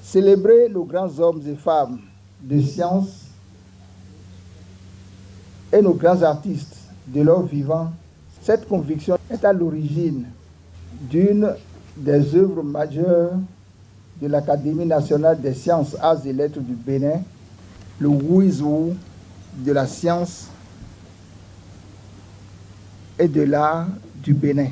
Célébrer nos grands hommes et femmes de science et nos grands artistes de leur vivant, cette conviction est à l'origine d'une des œuvres majeures de l'Académie nationale des sciences, arts et lettres du Bénin, le Wuizhou de la science et de l'art du Bénin.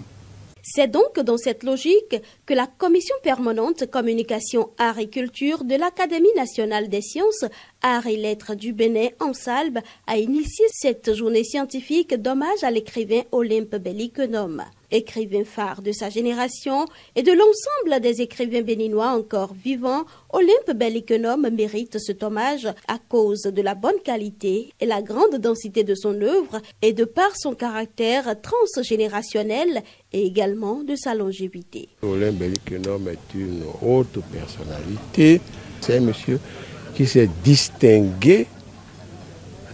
C'est donc dans cette logique que la Commission permanente communication, arts et culture de l'Académie nationale des sciences, arts et lettres du Bénin en Salbe a initié cette journée scientifique d'hommage à l'écrivain Olympe Bellikenome. Écrivain phare de sa génération et de l'ensemble des écrivains béninois encore vivants, Olympe Bellikenome mérite cet hommage à cause de la bonne qualité et la grande densité de son œuvre et de par son caractère transgénérationnel et également de sa longévité. Olympe Bellikenome est une haute personnalité. C'est un monsieur qui s'est distingué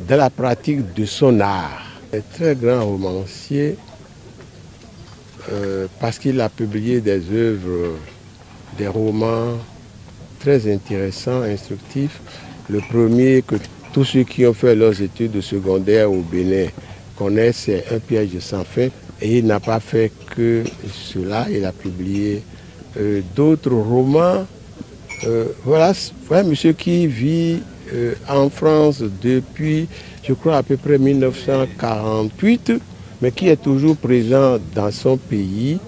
dans la pratique de son art. Un très grand romancier parce qu'il a publié des œuvres, des romans très intéressants, instructifs. Le premier que tous ceux qui ont fait leurs études de secondaire au Bénin connaissent, c'est Un piège sans fin. Et il n'a pas fait que cela, il a publié d'autres romans. Voilà un monsieur qui vit en France depuis, je crois, à peu près 1948, mais qui est toujours présent dans son pays.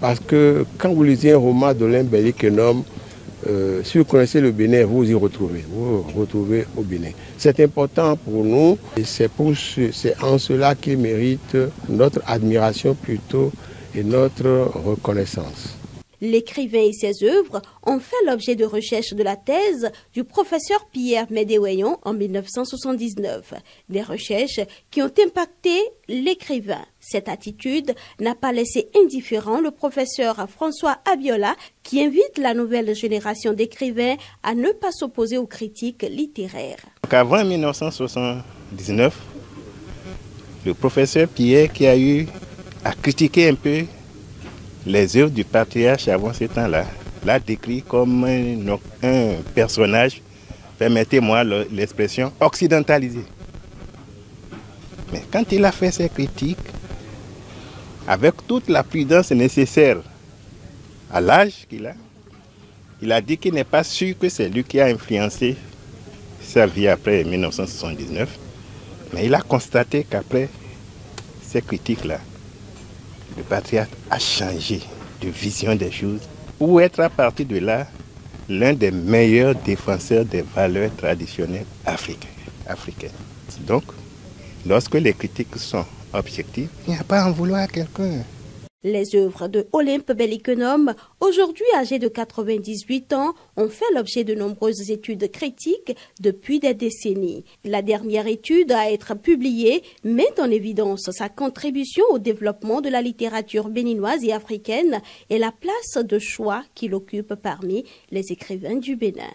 Parce que quand vous lisez un roman d'Olympe Bellikenome, si vous connaissez le Bénin, vous y retrouvez. Vous vous retrouvez au Bénin. C'est important pour nous et c'est en cela qu'il mérite notre admiration plutôt et notre reconnaissance. L'écrivain et ses œuvres ont fait l'objet de recherches de la thèse du professeur Pierre Médéouéon en 1979. Des recherches qui ont impacté l'écrivain. Cette attitude n'a pas laissé indifférent le professeur François Abiola qui invite la nouvelle génération d'écrivains à ne pas s'opposer aux critiques littéraires. Avant 1979, le professeur Pierre qui a eu à critiquer un peu les œuvres du patriarche avant ce temps-là, l'a décrit comme un personnage, permettez-moi l'expression, occidentalisé. Mais quand il a fait ses critiques, avec toute la prudence nécessaire à l'âge qu'il a, il a dit qu'il n'est pas sûr que c'est lui qui a influencé sa vie après 1979, mais il a constaté qu'après ces critiques-là, le patriarche a changé de vision des choses pour être à partir de là l'un des meilleurs défenseurs des valeurs traditionnelles africaines. Donc, lorsque les critiques sont objectives, il n'y a pas à en vouloir à quelqu'un. Les œuvres de Olympe Bellikenome, aujourd'hui âgé de 98 ans, ont fait l'objet de nombreuses études critiques depuis des décennies. La dernière étude à être publiée met en évidence sa contribution au développement de la littérature béninoise et africaine et la place de choix qu'il occupe parmi les écrivains du Bénin.